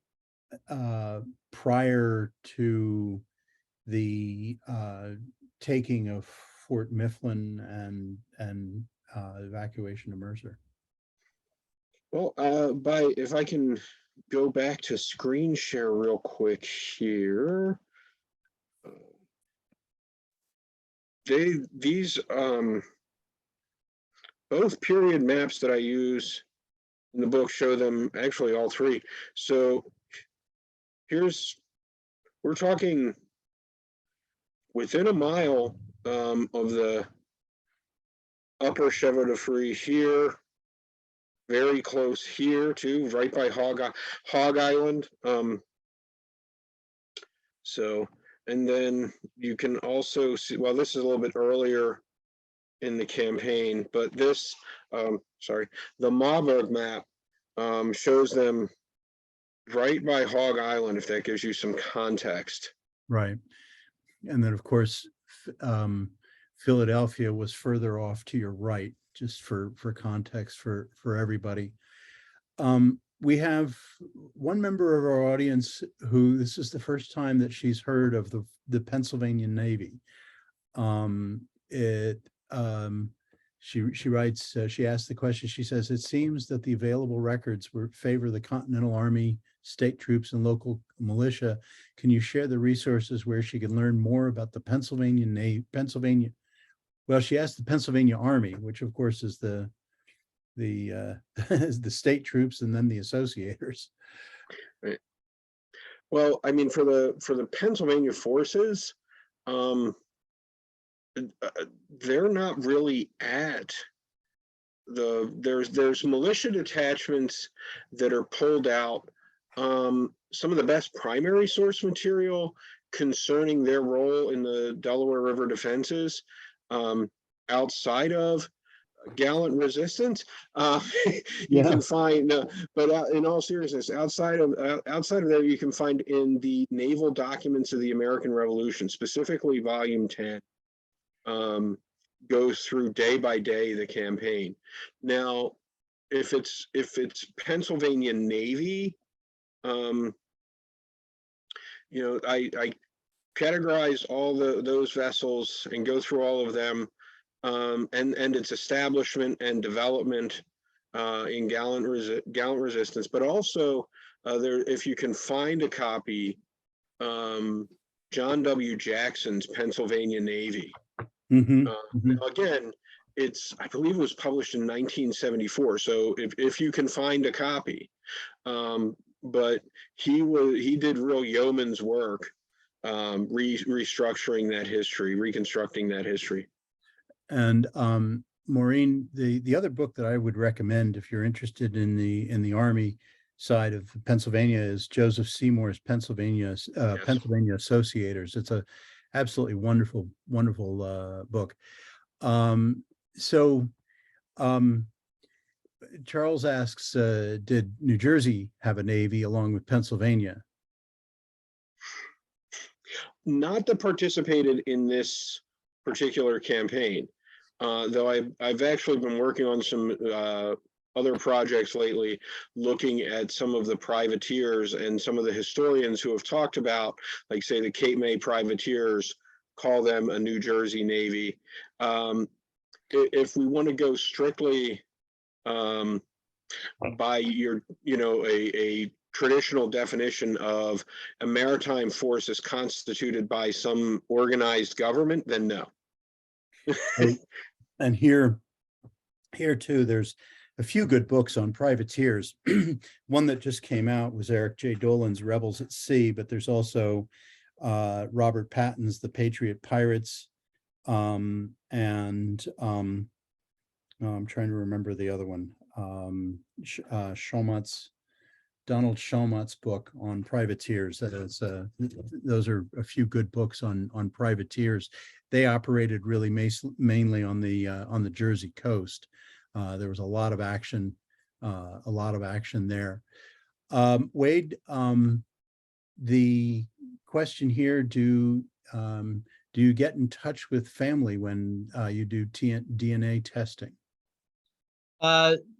prior to the taking of Fort Mifflin and evacuation of Mercer? Well, if I can go back to screen share real quick here. These both period maps that I use in the book show them, actually all three. So we're talking within a mile of the upper Chevaux de Frise here, very close here too, right by Hog Island. So, and then you can also see, well, this is a little bit earlier in the campaign, but this, sorry, the Marburg map shows them right by Hog Island, if that gives you some context. Right. And then, of course, Philadelphia was further off to your right, just for context for everybody. We have one member of our audience who this is the first time that she's heard of the Pennsylvania Navy. She writes, she asked the question, she says, it seems that the available records favor the Continental Army, state troops, and local militia. Can you share the resources where she can learn more about the Pennsylvania Navy? Well, she asked the Pennsylvania Army, which of course is the the state troops and then the associators. Right. Well, I mean, for the Pennsylvania forces, they're not really at there's militia detachments that are pulled out. Some of the best primary source material concerning their role in the Delaware River defenses, outside of Gallant Resistance, you can find, but in all seriousness, outside of that, you can find in the naval documents of the American Revolution, specifically Volume 10, goes through day by day the campaign. Now, if it's Pennsylvania Navy, you know, I categorize all those vessels and go through all of them, and its establishment and development in Gallant Resistance, but also there, if you can find a copy, John W. Jackson's Pennsylvania Navy. Now again, I believe it was published in 1974. So if you can find a copy, but he did real yeoman's work, restructuring that history, reconstructing that history. And Maureen, the other book that I would recommend if you're interested in the Army side of Pennsylvania is Joseph Seymour's Pennsiliania Associators. It's a absolutely wonderful book. Charles asks, did New Jersey have a Navy along with Pennsylvania? Not that participated in this particular campaign, though I've actually been working on some other projects lately, looking at some of the privateers, and some of the historians who have talked about, like say the Cape May privateers, call them a New Jersey Navy. If we want to go strictly by your, a traditional definition of a maritime force is constituted by some organized government, then no. And here too, there's a few good books on privateers. One that just came out was Eric J. Dolan's Rebels at Sea, but there's also Robert Patton's The Patriot Pirates, and I'm trying to remember the other one, Donald Shawmont's book on privateers. That is, those are a few good books on privateers. They operated really mainly on the Jersey coast. There was a lot of action there. Wade, the question here: do you get in touch with family when you do DNA testing?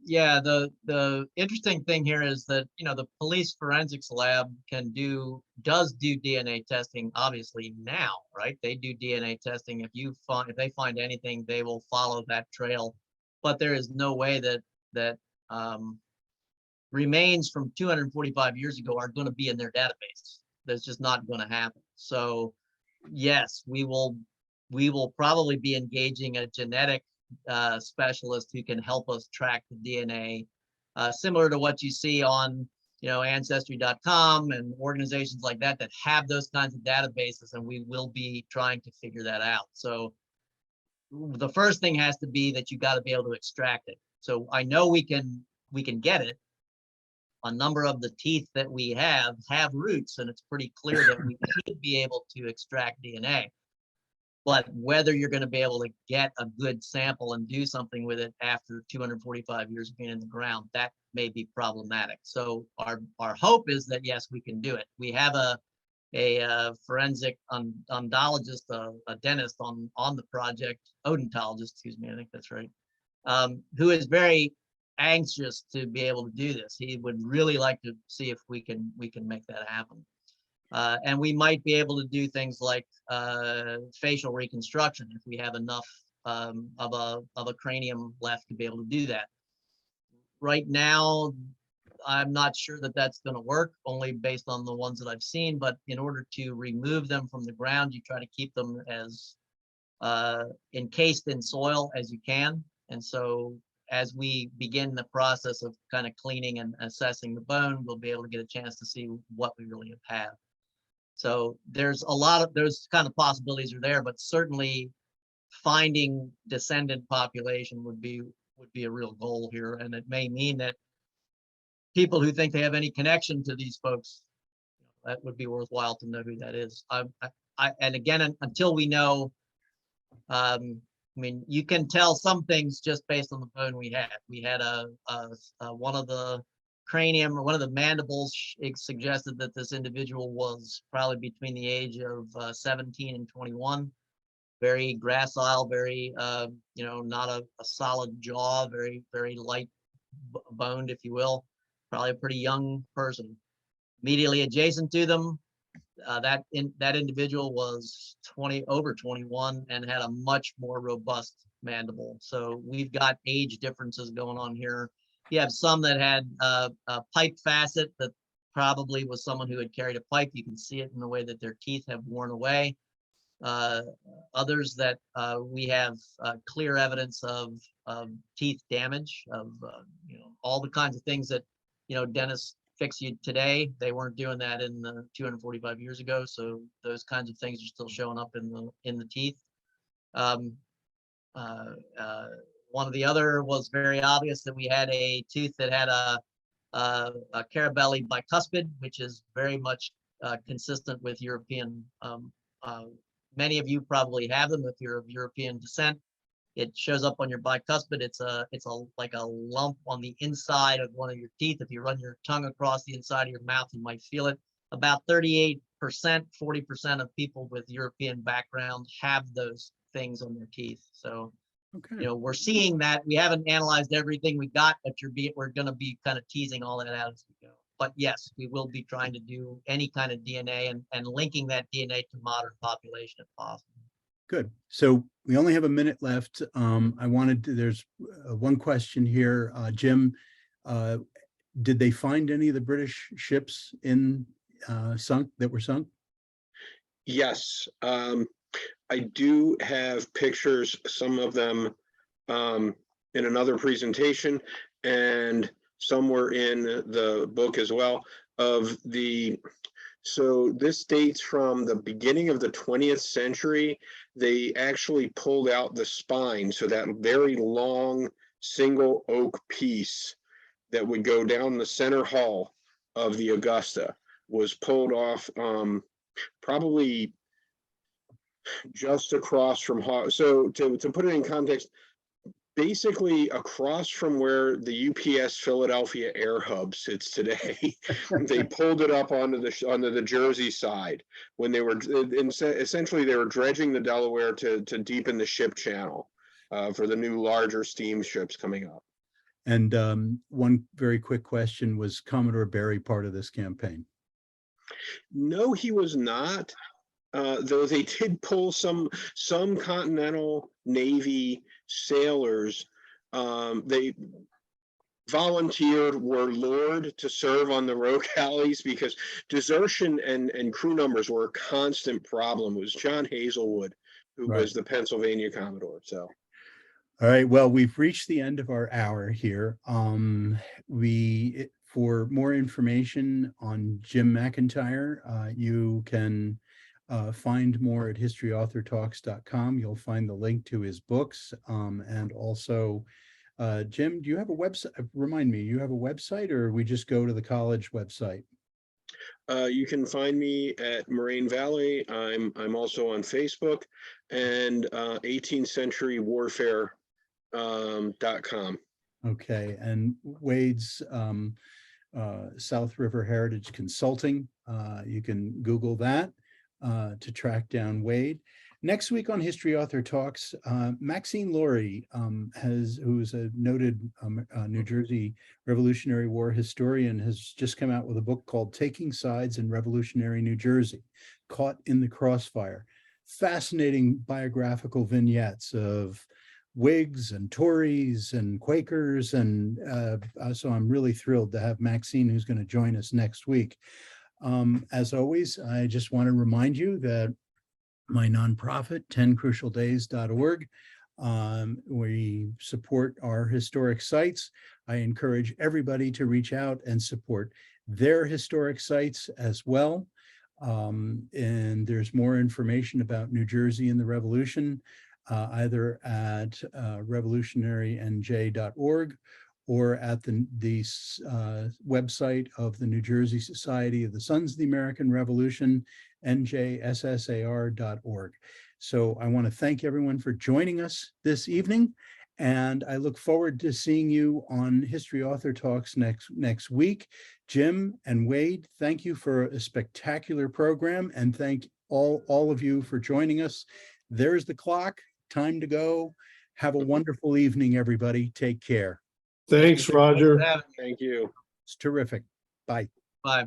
Yeah, the interesting thing here is that, the police forensics lab does do DNA testing, obviously now, right? They do DNA testing. If they find anything, they will follow that trail. But there is no way that remains from 245 years ago are going to be in their database. That's just not going to happen. So yes, we will probably be engaging a genetic specialist who can help us track the DNA, similar to what you see on, ancestry.com and organizations like that have those kinds of databases, and we will be trying to figure that out. So the first thing has to be that you got to be able to extract it. So I know we can get it. A number of the teeth that we have roots, and it's pretty clear that we should be able to extract DNA. But whether you're going to be able to get a good sample and do something with it after 245 years of being in the ground, that may be problematic. So our hope is that yes, we can do it. We have a forensic odontologist, a dentist on the project, odontologist, excuse me, I think that's right, who is very anxious to be able to do this. He would really like to see if we can make that happen. And we might be able to do things like facial reconstruction if we have enough of a cranium left to be able to do that. Right now, I'm not sure that that's going to work, only based on the ones that I've seen. But in order to remove them from the ground, you try to keep them as encased in soil as you can. And so as we begin the process of kind of cleaning and assessing the bone, we'll be able to get a chance to see what we really have. So there's those kind of possibilities are there, but certainly finding descendant population would be a real goal here. And it may mean that people who think they have any connection to these folks, that would be worthwhile to know who that is. And again, until we know, I mean, you can tell some things just based on the bone we had. We had one of the cranium or one of the mandibles. It suggested that this individual was probably between the age of 17 and 21. Very gracile, very, not a solid jaw, very, very light boned, if you will. Probably a pretty young person. Immediately adjacent to them, that individual was over 21 and had a much more robust mandible. So we've got age differences going on here. You have some that had a pipe facet that probably was someone who had carried a pipe. You can see it in the way that their teeth have worn away. Others that we have clear evidence of teeth damage, of all the kinds of things that dentists fix you today. They weren't doing that in the 245 years ago. So those kinds of things are still showing up in the teeth. One of the other was very obvious that we had a tooth that had a carabelli bicuspid, which is very much consistent with European. Many of you probably have them if you're of European descent. It shows up on your bicuspid. It's like a lump on the inside of one of your teeth. If you run your tongue across the inside of your mouth, you might feel it. About 38%, 40% of people with European background have those things on their teeth. So, okay. We're seeing that. We haven't analyzed everything we got, but we're going to be kind of teasing all that out as we go. But yes, we will be trying to do any kind of DNA and linking that DNA to modern population if possible. Good. So we only have a minute left. There's one question here. Jim, did they find any of the British ships that were sunk? Yes. I do have pictures, some of them in another presentation, and some were in the book as well, so this dates from the beginning of the 20th century. They actually pulled out the spine. So that very long single oak piece that would go down the center hull of the Augusta was pulled off probably just across from Howe. So to put it in context, basically across from where the UPS Philadelphia Air Hub sits today, they pulled it up onto the Jersey side when they were essentially they were dredging the Delaware to deepen the ship channel for the new larger steamships coming up. And one very quick question: was Commodore Barry part of this campaign? No, he was not. Though they did pull some Continental Navy sailors. They volunteered were lured to serve on the rogue galleys because desertion and crew numbers were a constant problem. It was John Hazelwood, who Right. was the Pennsylvania Commodore. So, All right, well, we've reached the end of our hour here. For more information on Jim McIntyre, you can find more at historyauthortalks.com. You'll find the link to his books, and also, Jim, do you have a website? Remind me, you have a website, or we just go to the college website? you can find me at Moraine Valley. I'm also on Facebook, and 18th Century Warfare.com. Okay, and Wade's South River Heritage Consulting. You can Google that to track down Wade. Next week on History Author Talks, Maxine Laurie, who's a noted New Jersey Revolutionary War historian, has just come out with a book called Taking Sides in Revolutionary New Jersey, Caught in the Crossfire. Fascinating biographical vignettes of Whigs and Tories and Quakers, and so I'm really thrilled to have Maxine, who's going to join us next week. As always, I just want to remind you that my nonprofit, 10crucialdays.org, we support our historic sites. I encourage everybody to reach out and support their historic sites as well. And there's more information about New Jersey and the Revolution, either at revolutionarynj.org or at the website of the New Jersey Society of the Sons of the American Revolution, njssar.org. So I want to thank everyone for joining us this evening, and I look forward to seeing you on History Author Talks next week. Jim and Wade, thank you for a spectacular program, and thank all of you for joining us. There's the clock, time to go. Have a wonderful evening, everybody. Take care. Thanks, Roger. Thank you. It's terrific. Bye. Bye.